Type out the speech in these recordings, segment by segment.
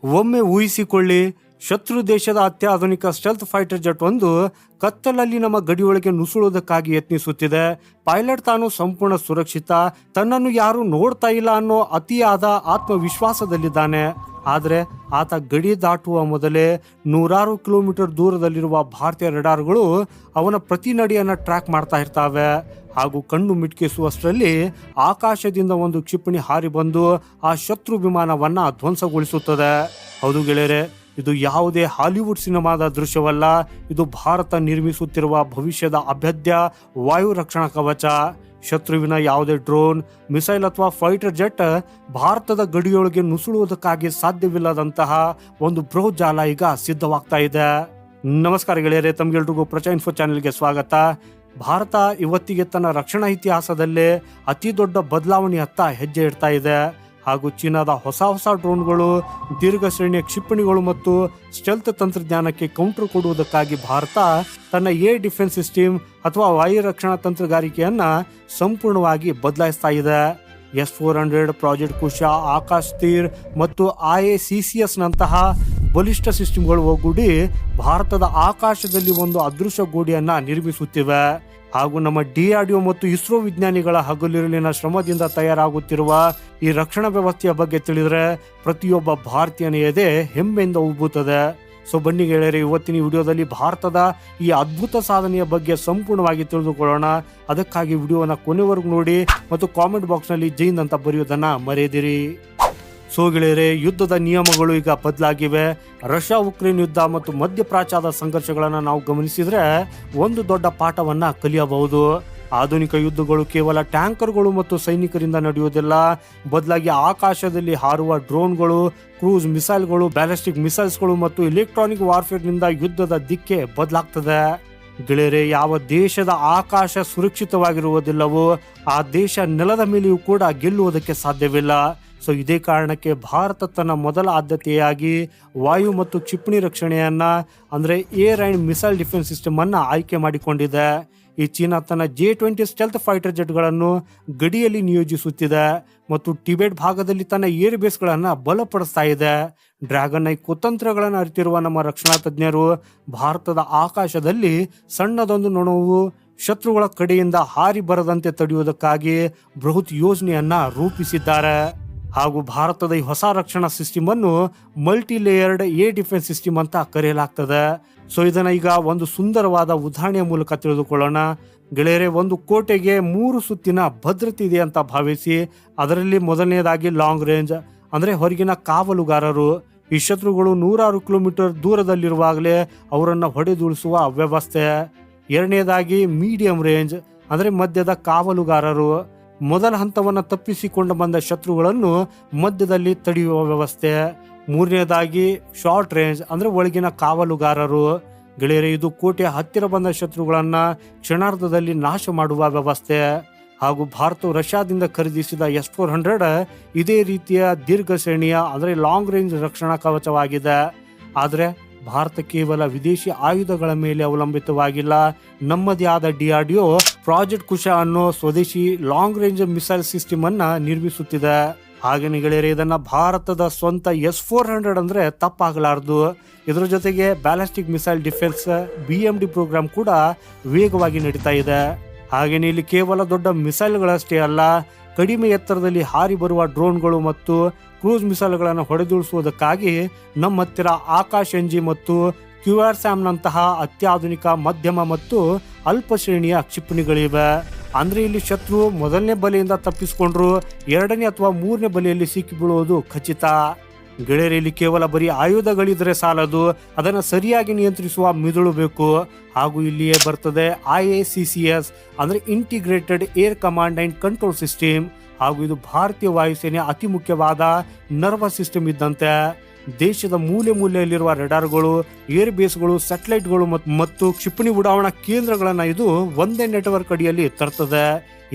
ಒಮ್ಮೆ ಊಹಿಸಿಕೊಳ್ಳಿ, ಶತ್ರು ದೇಶದ ಅತ್ಯಾಧುನಿಕ ಸ್ಟೆಲ್ತ್ ಫೈಟರ್ ಜೆಟ್ ಒಂದು ಕತ್ತಲಲ್ಲಿ ನಮ್ಮ ಗಡಿಯೊಳಗೆ ನುಸುಳುವುದಕ್ಕಾಗಿ ಯತ್ನಿಸುತ್ತಿದೆ. ಪೈಲಟ್ ತಾನು ಸಂಪೂರ್ಣ ಸುರಕ್ಷಿತ, ತನ್ನನ್ನು ಯಾರು ನೋಡ್ತಾ ಇಲ್ಲ ಅನ್ನೋ ಅತಿಯಾದ ಆತ್ಮವಿಶ್ವಾಸದಲ್ಲಿದ್ದಾನೆ. ಆದರೆ ಆತ ಗಡಿ ದಾಟುವ ಮೊದಲೇ ನೂರಾರು ಕಿಲೋಮೀಟರ್ ದೂರದಲ್ಲಿರುವ ಭಾರತೀಯ ರೆಡಾರ್ಗಳು ಅವನ ಪ್ರತಿ ನಡೆಯನ್ನು ಟ್ರ್ಯಾಕ್ ಮಾಡ್ತಾ ಇರ್ತಾವೆ. ಹಾಗೂ ಕಣ್ಣು ಮಿಟ್ಕಿಸುವಷ್ಟರಲ್ಲಿ ಆಕಾಶದಿಂದ ಒಂದು ಕ್ಷಿಪಣಿ ಹಾರಿ ಬಂದು ಆ ಶತ್ರು ವಿಮಾನವನ್ನ ಧ್ವಂಸಗೊಳಿಸುತ್ತದೆ. ಹೌದು ಗೆಳೆಯರೆ, ಇದು ಯಾವುದೇ ಹಾಲಿವುಡ್ ಸಿನಿಮಾದ ದೃಶ್ಯವಲ್ಲ. ಇದು ಭಾರತ ನಿರ್ಮಿಸುತ್ತಿರುವ ಭವಿಷ್ಯದ ಅಭೇದ್ಯ ವಾಯು ರಕ್ಷಣಾ ಕವಚ. ಶತ್ರುವಿನ ಯಾವುದೇ ಡ್ರೋನ್, ಮಿಸೈಲ್ ಅಥವಾ ಫೈಟರ್ ಜೆಟ್ ಭಾರತದ ಗಡಿಯೊಳಗೆ ನುಸುಳುವುದಕ್ಕಾಗಿ ಸಾಧ್ಯವಿಲ್ಲದಂತಹ ಒಂದು ಬೃಹತ್ ಜಾಲ ಈಗ ಸಿದ್ಧವಾಗ್ತಾ ಇದೆ. ನಮಸ್ಕಾರ ಗೆಳೆಯರೆ, ತಮ್ಗೆಲ್ರಿಗೂ ಪ್ರಚಾ ಇನ್ಫೋ ಚಾನೆಲ್ಗೆ ಸ್ವಾಗತ. ಭಾರತ ಇವತ್ತಿಗೆ ತನ್ನ ರಕ್ಷಣಾ ಇತಿಹಾಸದಲ್ಲೇ ಅತಿ ದೊಡ್ಡ ಬದಲಾವಣೆಯತ್ತ ಹೆಜ್ಜೆ ಇಡ್ತಾ ಇದೆ. ಹಾಗೂ ಚೀನಾದ ಹೊಸ ಡ್ರೋನ್ಗಳು, ದೀರ್ಘ ಶ್ರೇಣಿಯ ಕ್ಷಿಪಣಿಗಳು ಮತ್ತು ಸ್ಟೆಲ್ತ್ ತಂತ್ರಜ್ಞಾನಕ್ಕೆ ಕೌಂಟರ್ ಕೊಡುವುದಕ್ಕಾಗಿ ಭಾರತ ತನ್ನ ಏರ್ ಡಿಫೆನ್ಸ್ ಸಿಸ್ಟಮ್ ಅಥವಾ ವಾಯು ರಕ್ಷಣಾ ತಂತ್ರಗಾರಿಕೆಯನ್ನ ಸಂಪೂರ್ಣವಾಗಿ ಬದಲಾಯಿಸ್ತಾ ಇದೆ. S-400, ಪ್ರಾಜೆಕ್ಟ್ ಕುಶ, ಆಕಾಶ್ ತೀರ್ ಮತ್ತು IACCS ನಂತಹ ಬಲಿಷ್ಠ ಸಿಸ್ಟಮ್ಗಳು ಒಗ್ಗೂಡಿ ಭಾರತದ ಆಕಾಶದಲ್ಲಿ ಒಂದು ಅದೃಶ್ಯ ಗೋಡೆಯನ್ನ ನಿರ್ಮಿಸುತ್ತಿವೆ. ಹಾಗೂ ನಮ್ಮ DRDO ಮತ್ತು ಇಸ್ರೋ ವಿಜ್ಞಾನಿಗಳ ಹಗಲಿರುಳಿನ ಶ್ರಮದಿಂದ ತಯಾರಾಗುತ್ತಿರುವ ಈ ರಕ್ಷಣಾ ವ್ಯವಸ್ಥೆಯ ಬಗ್ಗೆ ತಿಳಿದ್ರೆ ಪ್ರತಿಯೊಬ್ಬ ಭಾರತೀಯನ ಎದೆ ಹೆಮ್ಮೆಯಿಂದ ಉಬ್ಬುತ್ತದೆ. ಸೊ ಬನ್ನಿ ಗೆಳೆಯರೆ, ಇವತ್ತಿನ ವಿಡಿಯೋದಲ್ಲಿ ಭಾರತದ ಈ ಅದ್ಭುತ ಸಾಧನೆಯ ಬಗ್ಗೆ ಸಂಪೂರ್ಣವಾಗಿ ತಿಳಿದುಕೊಳ್ಳೋಣ. ಅದಕ್ಕಾಗಿ ವಿಡಿಯೋನ ಕೊನೆವರೆಗೂ ನೋಡಿ ಮತ್ತು ಕಾಮೆಂಟ್ ಬಾಕ್ಸ್ನಲ್ಲಿ ಜೈನ್ ಅಂತ ಬರೆಯೋದನ್ನ ಮರೆಯದಿರಿ. ಸೊ ಗೆಳೆಯರೆ, ಯುದ್ಧದ ನಿಯಮಗಳು ಈಗ ಬದಲಾಗಿವೆ. ರಷ್ಯಾ ಉಕ್ರೇನ್ ಯುದ್ಧ ಮತ್ತು ಮಧ್ಯಪ್ರಾಚ್ಯದ ಸಂಘರ್ಷಗಳನ್ನು ನಾವು ಗಮನಿಸಿದ್ರೆ ಒಂದು ದೊಡ್ಡ ಪಾಠವನ್ನ ಕಲಿಯಬಹುದು. ಆಧುನಿಕ ಯುದ್ಧಗಳು ಕೇವಲ ಟ್ಯಾಂಕರ್ಗಳು ಮತ್ತು ಸೈನಿಕರಿಂದ ನಡೆಯುವುದಿಲ್ಲ, ಬದಲಾಗಿ ಆಕಾಶದಲ್ಲಿ ಹಾರುವ ಡ್ರೋನ್ಗಳು, ಕ್ರೂಸ್ ಮಿಸೈಲ್ಗಳು, ಬ್ಯಾಲಿಸ್ಟಿಕ್ ಮಿಸೈಲ್ಸ್ಗಳು ಮತ್ತು ಎಲೆಕ್ಟ್ರಾನಿಕ್ ವಾರ್ಫೇರ್ನಿಂದ ಯುದ್ಧದ ದಿಕ್ಕೆ ಬದಲಾಗ್ತದೆ. ಗೆಳೆಯರೆ, ಯಾವ ದೇಶದ ಆಕಾಶ ಸುರಕ್ಷಿತವಾಗಿರುವುದಿಲ್ಲವೋ ಆ ದೇಶ ನೆಲದ ಮೇಲೆಯೂ ಕೂಡ ಗೆಲ್ಲುವುದಕ್ಕೆ ಸಾಧ್ಯವಿಲ್ಲ. ಸೊ ಇದೇ ಕಾರಣಕ್ಕೆ ಭಾರತ ತನ್ನ ಮೊದಲ ಆದ್ಯತೆಯಾಗಿ ವಾಯು ಮತ್ತು ಕ್ಷಿಪಣಿ ರಕ್ಷಣೆಯನ್ನ ಅಂದ್ರೆ air and missile defence system ಅನ್ನ ಆಯ್ಕೆ ಮಾಡಿಕೊಂಡಿದೆ. ಈ ಚೀನಾ ತನ್ನ J-20 ಸ್ಟೆಲ್ತ್ ಫೈಟರ್ ಜೆಟ್ಗಳನ್ನು ಗಡಿಯಲ್ಲಿ ನಿಯೋಜಿಸುತ್ತಿದೆ ಮತ್ತು ಟಿಬೆಟ್ ಭಾಗದಲ್ಲಿ ತನ್ನ ಏರ್ ಬೇಸ್ಗಳನ್ನು ಬಲಪಡಿಸ್ತಾ ಇದೆ. ಡ್ರ್ಯಾಗನ್ ಐ ಕುತಂತ್ರಗಳನ್ನು ಅರಿತಿರುವ ನಮ್ಮ ರಕ್ಷಣಾ ತಜ್ಞರು ಭಾರತದ ಆಕಾಶದಲ್ಲಿ ಸಣ್ಣದೊಂದು ನೊಣವು ಶತ್ರುಗಳ ಕಡೆಯಿಂದ ಹಾರಿ ಬರದಂತೆ ತಡೆಯುವುದಕ್ಕಾಗಿ ಬೃಹತ್ ಯೋಜನೆಯನ್ನ ರೂಪಿಸಿದ್ದಾರೆ. ಹಾಗೂ ಭಾರತದ ಈ ಹೊಸ ರಕ್ಷಣಾ ಸಿಸ್ಟಮ್ ಅನ್ನು multi layered air defence system ಅಂತ ಕರೆಯಲಾಗ್ತದೆ. ಸೊ ಇದನ್ನ ಈಗ ಒಂದು ಸುಂದರವಾದ ಉದಾಹರಣೆಯ ಮೂಲಕ ತಿಳಿದುಕೊಳ್ಳೋಣ. ಗೆಳೆಯರೆ, ಒಂದು ಕೋಟೆಗೆ 3 ಸುತ್ತಿನ ಭದ್ರತೆ ಇದೆ ಅಂತ ಭಾವಿಸಿ. ಅದರಲ್ಲಿ ಮೊದಲನೇದಾಗಿ ಲಾಂಗ್ ರೇಂಜ್ ಅಂದ್ರೆ ಹೊರಗಿನ ಕಾವಲುಗಾರರು. ಈ ಶತ್ರುಗಳು ನೂರಾರು ಕಿಲೋಮೀಟರ್ ದೂರದಲ್ಲಿರುವಾಗಲೇ ಅವರನ್ನ ಹೊಡೆದುಳಿಸುವ ವ್ಯವಸ್ಥೆ. ಎರಡನೇದಾಗಿ ಮೀಡಿಯಂ ರೇಂಜ್ ಅಂದ್ರೆ ಮಧ್ಯದ ಕಾವಲುಗಾರರು. ಮೊದಲ ಹಂತವನ್ನು ತಪ್ಪಿಸಿಕೊಂಡು ಬಂದ ಶತ್ರುಗಳನ್ನು ಮಧ್ಯದಲ್ಲಿ ತಡೆಯುವ ವ್ಯವಸ್ಥೆ. ಮೂರನೇದಾಗಿ ಶಾರ್ಟ್ ರೇಂಜ್ ಅಂದ್ರೆ ಒಳಗಿನ ಕಾವಲುಗಾರರು. ಗೆಳೆಯರೆ, ಇದು ಕೋಟೆಯ ಹತ್ತಿರ ಬಂದ ಶತ್ರುಗಳನ್ನ ಕ್ಷಣಾರ್ಧದಲ್ಲಿ ನಾಶ ಮಾಡುವ ವ್ಯವಸ್ಥೆ. ಹಾಗೂ ಭಾರತವು ರಷ್ಯಾದಿಂದ ಖರೀದಿಸಿದ S-400 ಇದೇ ರೀತಿಯ ದೀರ್ಘ ಶ್ರೇಣಿಯ ಅಂದ್ರೆ ಲಾಂಗ್ ರೇಂಜ್ ರಕ್ಷಣಾ ಕವಚವಾಗಿದೆ. ಆದ್ರೆ ಭಾರತ ಕೇವಲ ವಿದೇಶಿ ಆಯುಧಗಳ ಮೇಲೆ ಅವಲಂಬಿತವಾಗಿಲ್ಲ. ನಮ್ಮದೇ ಆದ DRDO ಪ್ರಾಜೆಕ್ಟ್ ಕುಶ ಅನ್ನೋ ಸ್ವದೇಶಿ ಲಾಂಗ್ ರೇಂಜ್ ಮಿಸೈಲ್ ಸಿಸ್ಟಮ್ ಅನ್ನ ನಿರ್ಮಿಸುತ್ತಿದೆ. ಹಾಗೇನೆ ಗೆಳೆಯರೆ, ಇದನ್ನ ಭಾರತದ ಸ್ವಂತ S-400 ಅಂದ್ರೆ ತಪ್ಪಾಗಲಾರದು. ಇದರ ಜೊತೆಗೆ ballistic missile defence BMD programme ಕೂಡ ವೇಗವಾಗಿ ನಡೀತಾ ಇದೆ. ಹಾಗೇನೆ ಇಲ್ಲಿ ಕೇವಲ ದೊಡ್ಡ ಮಿಸೈಲ್ಗಳಷ್ಟೇ ಅಲ್ಲ, ಕಡಿಮೆ ಎತ್ತರದಲ್ಲಿ ಹಾರಿ ಬರುವ ಡ್ರೋನ್ಗಳು ಮತ್ತು ಕ್ರೂಸ್ ಮಿಸೈಲ್ಗಳನ್ನು ಹೊಡೆದುಳಿಸುವುದಕ್ಕಾಗಿ ನಮ್ಮ ಹತ್ತಿರ ಆಕಾಶ್ NG ಮತ್ತು QRSAM ನಂತಹ ಅತ್ಯಾಧುನಿಕ ಮಧ್ಯಮ ಮತ್ತು ಅಲ್ಪ ಶ್ರೇಣಿಯ ಕ್ಷಿಪಣಿಗಳಿವೆ. ಅಂದ್ರೆ ಇಲ್ಲಿ ಶತ್ರು ಮೊದಲನೇ ಬಲೆಯಿಂದ ತಪ್ಪಿಸಿಕೊಂಡ್ರು ಎರಡನೇ ಅಥವಾ ಮೂರನೇ ಬಲೆಯಲ್ಲಿ ಸಿಕ್ಕಿ ಬೀಳುವುದು ಖಚಿತ. ಗೆಳೆಯರಲ್ಲಿ ಕೇವಲ ಬರೀ ಆಯುಧಗಳಿದ್ರೆ ಸಾಲದು, ಅದನ್ನು ಸರಿಯಾಗಿ ನಿಯಂತ್ರಿಸುವ ಮಿದುಳು ಬೇಕು. ಹಾಗೂ ಇಲ್ಲಿಯೇ ಬರ್ತದೆ IACCS ಅಂದ್ರೆ integrated air command and control system. ಹಾಗೂ ಇದು ಭಾರತೀಯ ವಾಯುಸೇನೆ ಅತಿ ಮುಖ್ಯವಾದ ನರ್ವಸ್ ಸಿಸ್ಟಮ್ ಇದ್ದಂತೆ. ದೇಶದ ಮೂಲೆಯಲ್ಲಿರುವ ರೆಡಾರ್ಗಳು, ಏರ್ ಬೇಸ್ಗಳು, ಸ್ಯಾಟಲೈಟ್ಗಳು ಮತ್ತು ಕ್ಷಿಪಣಿ ಉಡಾವಣಾ ಕೇಂದ್ರಗಳನ್ನ ಇದು ಒಂದೇ ನೆಟ್ವರ್ಕ್ ಅಡಿಯಲ್ಲಿ ತರ್ತದೆ.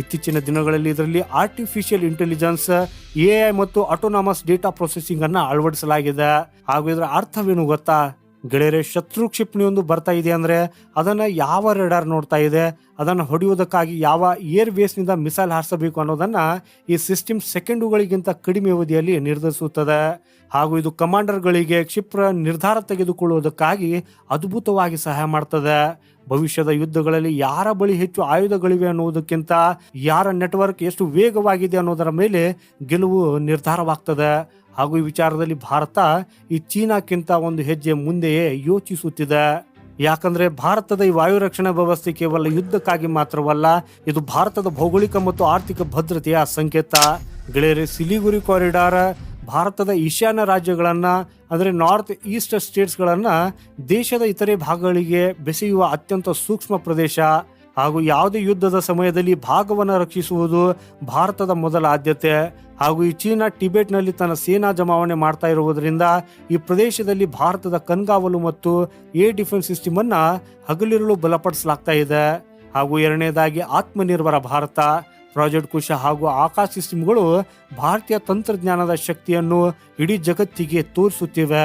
ಇತ್ತೀಚಿನ ದಿನಗಳಲ್ಲಿ ಇದರಲ್ಲಿ ಆರ್ಟಿಫಿಷಿಯಲ್ ಇಂಟೆಲಿಜೆನ್ಸ್, AI ಮತ್ತು ಆಟೋನಾಮಸ್ ಡೇಟಾ ಪ್ರೊಸೆಸಿಂಗ್ ಅನ್ನ ಅಳವಡಿಸಲಾಗಿದೆ. ಹಾಗೂ ಇದರ ಅರ್ಥವೇನು ಗೊತ್ತಾ? ಗೆಳೆಯರೆ, ಶತ್ರು ಕ್ಷಿಪಣಿಯೊಂದು ಬರ್ತಾ ಇದೆ ಅಂದ್ರೆ ಅದನ್ನ ಯಾವ ರೆಡಾರ್ ನೋಡ್ತಾ ಇದೆ, ಅದನ್ನ ಹೊಡೆಯುವುದಕ್ಕಾಗಿ ಯಾವ ಏರ್ ಬೇಸ್ನಿಂದ ಮಿಸೈಲ್ ಹಾರಿಸಬೇಕು ಅನ್ನೋದನ್ನ ಈ ಸಿಸ್ಟಮ್ ಸೆಕೆಂಡುಗಳಿಗಿಂತ ಕಡಿಮೆ ಅವಧಿಯಲ್ಲಿ ನಿರ್ಧರಿಸುತ್ತದೆ. ಹಾಗೂ ಇದು ಕಮಾಂಡರ್ಗಳಿಗೆ ಕ್ಷಿಪ್ರ ನಿರ್ಧಾರ ತೆಗೆದುಕೊಳ್ಳುವುದಕ್ಕಾಗಿ ಅದ್ಭುತವಾಗಿ ಸಹಾಯ ಮಾಡ್ತದೆ. ಭವಿಷ್ಯದ ಯುದ್ಧಗಳಲ್ಲಿ ಯಾರ ಬಳಿ ಹೆಚ್ಚು ಆಯುಧಗಳಿವೆ ಅನ್ನುವುದಕ್ಕಿಂತ ಯಾರ ನೆಟ್ವರ್ಕ್ ಎಷ್ಟು ವೇಗವಾಗಿದೆ ಅನ್ನೋದರ ಮೇಲೆ ಗೆಲುವು ನಿರ್ಧಾರವಾಗ್ತದೆ. ಹಾಗೂ ಈ ವಿಚಾರದಲ್ಲಿ ಭಾರತ ಈ ಚೀನಾಕ್ಕಿಂತ ಒಂದು ಹೆಜ್ಜೆ ಮುಂದೆಯೇ ಯೋಚಿಸುತ್ತಿದೆ. ಯಾಕಂದ್ರೆ ಭಾರತದ ಈ ವಾಯು ರಕ್ಷಣಾ ವ್ಯವಸ್ಥೆ ಕೇವಲ ಯುದ್ಧಕ್ಕಾಗಿ ಮಾತ್ರವಲ್ಲ, ಇದು ಭಾರತದ ಭೌಗೋಳಿಕ ಮತ್ತು ಆರ್ಥಿಕ ಭದ್ರತೆಯ ಸಂಕೇತ. ಗೆಳೆಯರೆ, ಸಿಲಿಗುರಿ ಕಾರಿಡಾರ್ ಭಾರತದ ಈಶಾನ್ಯ ರಾಜ್ಯಗಳನ್ನ ಅಂದರೆ ನಾರ್ತ್ ಈಸ್ಟ್ ಸ್ಟೇಟ್ಸ್ಗಳನ್ನ ದೇಶದ ಇತರೆ ಭಾಗಗಳಿಗೆ ಬೆಸೆಯುವ ಅತ್ಯಂತ ಸೂಕ್ಷ್ಮ ಪ್ರದೇಶ. ಹಾಗೂ ಯಾವುದೇ ಯುದ್ಧದ ಸಮಯದಲ್ಲಿ ಭಾಗವನ್ನು ರಕ್ಷಿಸುವುದು ಭಾರತದ ಮೊದಲ ಆದ್ಯತೆ. ಹಾಗೂ ಈ ಚೀನಾ ಟಿಬೆಟ್ನಲ್ಲಿ ತನ್ನ ಸೇನಾ ಜಮಾವಣೆ ಮಾಡ್ತಾ ಇರುವುದರಿಂದ ಈ ಪ್ರದೇಶದಲ್ಲಿ ಭಾರತದ ಕಣ್ಗಾವಲು ಮತ್ತು ಏರ್ ಡಿಫೆನ್ಸ್ ಸಿಸ್ಟಮ್ ಅನ್ನ ಹಗಲಿರುಳು ಬಲಪಡಿಸಲಾಗ್ತಾ ಇದೆ. ಹಾಗೂ ಎರಡನೇದಾಗಿ ಆತ್ಮನಿರ್ಭರ ಭಾರತ. ಪ್ರಾಜೆಕ್ಟ್ ಕುಶ ಹಾಗೂ ಆಕಾಶ ಸಿಸ್ಟಮ್ಗಳು ಭಾರತೀಯ ತಂತ್ರಜ್ಞಾನದ ಶಕ್ತಿಯನ್ನು ಇಡೀ ಜಗತ್ತಿಗೆ ತೋರಿಸುತ್ತಿವೆ.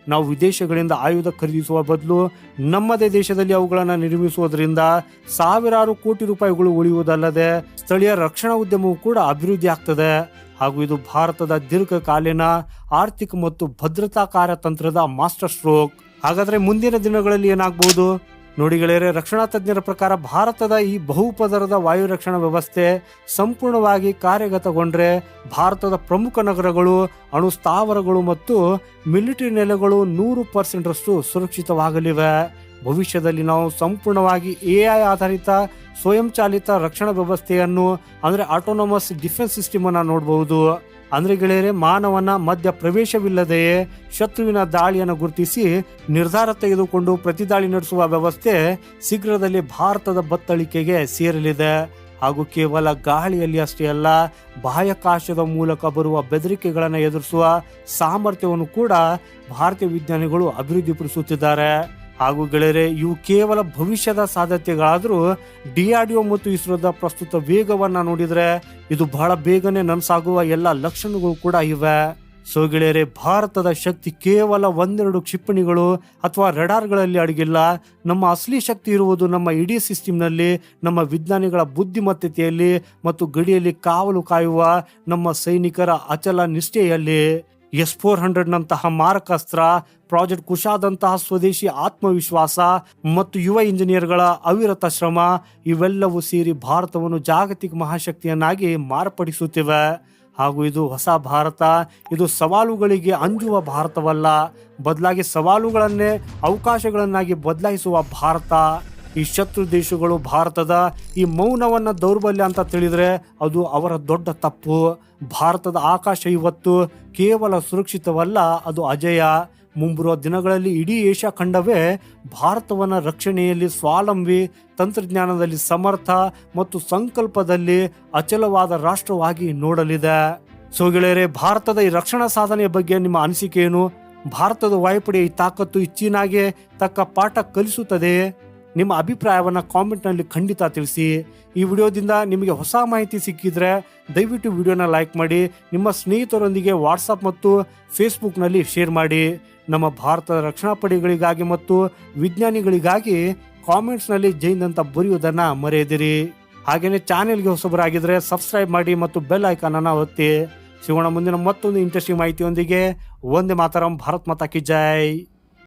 ನಾವು ವಿದೇಶಗಳಿಂದ ಆಯುಧ ಖರೀದಿಸುವ ಬದಲು ನಮ್ಮದೇ ದೇಶದಲ್ಲಿ ಅವುಗಳನ್ನು ನಿರ್ಮಿಸುವುದರಿಂದ ಸಾವಿರಾರು ಕೋಟಿ ರೂಪಾಯಿಗಳು ಉಳಿಯುವುದಲ್ಲದೆ ಸ್ಥಳೀಯ ರಕ್ಷಣಾ ಉದ್ಯಮವು ಕೂಡ ಅಭಿವೃದ್ಧಿ ಆಗ್ತದೆ. ಹಾಗೂ ಇದು ಭಾರತದ ದೀರ್ಘಕಾಲೀನ ಆರ್ಥಿಕ ಮತ್ತು ಭದ್ರತಾ ಕಾರ್ಯತಂತ್ರದ ಮಾಸ್ಟರ್ ಸ್ಟ್ರೋಕ್. ಹಾಗಾದ್ರೆ ಮುಂದಿನ ದಿನಗಳಲ್ಲಿ ಏನಾಗಬಹುದು ನೋಡಿ ಗೆಳೆಯರೆ, ರಕ್ಷಣಾ ತಜ್ಞರ ಪ್ರಕಾರ ಭಾರತದ ಈ ಬಹುಪದರದ ವಾಯು ರಕ್ಷಣಾ ವ್ಯವಸ್ಥೆ ಸಂಪೂರ್ಣವಾಗಿ ಕಾರ್ಯಗತಗೊಂಡ್ರೆ ಭಾರತದ ಪ್ರಮುಖ ನಗರಗಳು, ಅಣು ಸ್ಥಾವರಗಳು ಮತ್ತು ಮಿಲಿಟರಿ ನೆಲೆಗಳು 100% ಸುರಕ್ಷಿತವಾಗಲಿವೆ. ಭವಿಷ್ಯದಲ್ಲಿ ನಾವು ಸಂಪೂರ್ಣವಾಗಿ AI ಆಧಾರಿತ ಸ್ವಯಂಚಾಲಿತ ರಕ್ಷಣಾ ವ್ಯವಸ್ಥೆಯನ್ನು ಅಂದರೆ ಆಟೋನಮಸ್ ಡಿಫೆನ್ಸ್ ಸಿಸ್ಟಮ್ ಅನ್ನ ನೋಡಬಹುದು. ಅಂದ್ರೆ ಗೆಳೆಯರೆ, ಮಾನವನ ಮಧ್ಯ ಪ್ರವೇಶವಿಲ್ಲದೆಯೇ ಶತ್ರುವಿನ ದಾಳಿಯನ್ನು ಗುರುತಿಸಿ ನಿರ್ಧಾರ ತೆಗೆದುಕೊಂಡು ಪ್ರತಿದಾಳಿ ನಡೆಸುವ ವ್ಯವಸ್ಥೆ ಶೀಘ್ರದಲ್ಲಿ ಭಾರತದ ಬತ್ತಳಿಕೆಗೆ ಸೇರಲಿದೆ. ಹಾಗೂ ಕೇವಲ ಗಾಳಿಯಲ್ಲಿ ಅಷ್ಟೇ ಅಲ್ಲ, ಬಾಹ್ಯಾಕಾಶದ ಮೂಲಕ ಬರುವ ಬೆದರಿಕೆಗಳನ್ನು ಎದುರಿಸುವ ಸಾಮರ್ಥ್ಯವನ್ನು ಕೂಡ ಭಾರತೀಯ ವಿಜ್ಞಾನಿಗಳು ಅಭಿವೃದ್ಧಿಪಡಿಸುತ್ತಿದ್ದಾರೆ. ಹಾಗೂ ಗೆಳೆಯರೆ, ಇವು ಕೇವಲ ಭವಿಷ್ಯದ ಸಾಧ್ಯತೆಗಳಾದರೂ DRDO ಮತ್ತು ಇಸ್ರೋದ ಪ್ರಸ್ತುತ ವೇಗವನ್ನ ನೋಡಿದ್ರೆ ಇದು ಬಹಳ ಬೇಗನೆ ನನಸಾಗುವ ಎಲ್ಲ ಲಕ್ಷಣಗಳು ಕೂಡ ಇವೆ. ಸೊ ಗೆಳೆಯರೆ, ಭಾರತದ ಶಕ್ತಿ ಕೇವಲ ಒಂದೆರಡು ಕ್ಷಿಪಣಿಗಳು ಅಥವಾ ರೆಡಾರ್ಗಳಲ್ಲಿ ಅಡಗಿಲ್ಲ. ನಮ್ಮ ಅಸಲಿ ಶಕ್ತಿ ಇರುವುದು ನಮ್ಮ ಇಡೀ ಸಿಸ್ಟಮ್ನಲ್ಲಿ, ನಮ್ಮ ವಿಜ್ಞಾನಿಗಳ ಬುದ್ಧಿಮತ್ತೆಯಲ್ಲಿ ಮತ್ತು ಗಡಿಯಲ್ಲಿ ಕಾವಲು ಕಾಯುವ ನಮ್ಮ ಸೈನಿಕರ ಅಚಲ ನಿಷ್ಠೆಯಲ್ಲಿ. S-400 ನಂತಹ ಮಾರಕಾಸ್ತ್ರ, ಪ್ರಾಜೆಕ್ಟ್ ಕುಶಾದಂತಹ ಸ್ವದೇಶಿ ಆತ್ಮವಿಶ್ವಾಸ ಮತ್ತು ಯುವ ಇಂಜಿನಿಯರ್ಗಳ ಅವಿರತ ಶ್ರಮ ಇವೆಲ್ಲವೂ ಸೇರಿ ಭಾರತವನ್ನು ಜಾಗತಿಕ ಮಹಾಶಕ್ತಿಯನ್ನಾಗಿ ಮಾರ್ಪಡಿಸುತ್ತಿವೆ. ಹಾಗೂ ಇದು ಹೊಸ ಭಾರತ. ಇದು ಸವಾಲುಗಳಿಗೆ ಅಂಜುವ ಭಾರತವಲ್ಲ, ಬದಲಾಗಿ ಸವಾಲುಗಳನ್ನೇ ಅವಕಾಶಗಳನ್ನಾಗಿ ಬದಲಾಯಿಸುವ ಭಾರತ. ಈ ಶತ್ರು ದೇಶಗಳು ಭಾರತದ ಈ ಮೌನವನ್ನ ದೌರ್ಬಲ್ಯ ಅಂತ ತಿಳಿದ್ರೆ ಅದು ಅವರ ದೊಡ್ಡ ತಪ್ಪು. ಭಾರತದ ಆಕಾಶ ಇವತ್ತು ಕೇವಲ ಸುರಕ್ಷಿತವಲ್ಲ, ಅದು ಅಜೇಯ. ಮುಂಬರುವ ದಿನಗಳಲ್ಲಿ ಇಡೀ ಏಷ್ಯಾ ಖಂಡವೇ ಭಾರತವನ್ನ ರಕ್ಷಣೆಯಲ್ಲಿ ಸ್ವಾವಲಂಬಿ, ತಂತ್ರಜ್ಞಾನದಲ್ಲಿ ಸಮರ್ಥ ಮತ್ತು ಸಂಕಲ್ಪದಲ್ಲಿ ಅಚಲವಾದ ರಾಷ್ಟ್ರವಾಗಿ ನೋಡಲಿದೆ. ಸೊ ಗೆಳೆಯರೆ, ಭಾರತದ ಈ ರಕ್ಷಣಾ ಸಾಧನೆಯ ಬಗ್ಗೆ ನಿಮ್ಮ ಅನಿಸಿಕೆ ಏನು? ಭಾರತದ ವಾಯುಪಡೆಯ ಈ ತಾಕತ್ತು ಈ ಚೀನಾಗೆ ತಕ್ಕ ಪಾಠ ಕಲಿಸುತ್ತದೆ? ನಿಮ್ಮ ಅಭಿಪ್ರಾಯವನ್ನು ಕಾಮೆಂಟ್ನಲ್ಲಿ ಖಂಡಿತ ತಿಳಿಸಿ. ಈ ವಿಡಿಯೋದಿಂದ ನಿಮಗೆ ಹೊಸ ಮಾಹಿತಿ ಸಿಕ್ಕಿದ್ರೆ ದಯವಿಟ್ಟು ವಿಡಿಯೋನ ಲೈಕ್ ಮಾಡಿ, ನಿಮ್ಮ ಸ್ನೇಹಿತರೊಂದಿಗೆ ವಾಟ್ಸಪ್ ಮತ್ತು ಫೇಸ್ಬುಕ್ನಲ್ಲಿ ಶೇರ್ ಮಾಡಿ. ನಮ್ಮ ಭಾರತದ ರಕ್ಷಣಾ ಪಡೆಗಳಿಗಾಗಿ ಮತ್ತು ವಿಜ್ಞಾನಿಗಳಿಗಾಗಿ ಕಾಮೆಂಟ್ಸ್ನಲ್ಲಿ ಜೈನ್ ಅಂತ ಬರೆಯುವುದನ್ನು ಮರೆಯದಿರಿ. ಹಾಗೆಯೇ ಚಾನೆಲ್ಗೆ ಹೊಸಬರಾಗಿದ್ದರೆ ಸಬ್ಸ್ಕ್ರೈಬ್ ಮಾಡಿ ಮತ್ತು ಬೆಲ್ ಐಕಾನನ್ನು ಒತ್ತಿ. ಸಿಗೋಣ ಮುಂದಿನ ಮತ್ತೊಂದು ಇಂಟ್ರೆಸ್ಟಿಂಗ್ ಮಾಹಿತಿಯೊಂದಿಗೆ. ವಂದೇ ಮಾತರಂ. ಭಾರತ್ ಮಾತಾ ಕಿ ಜೈ.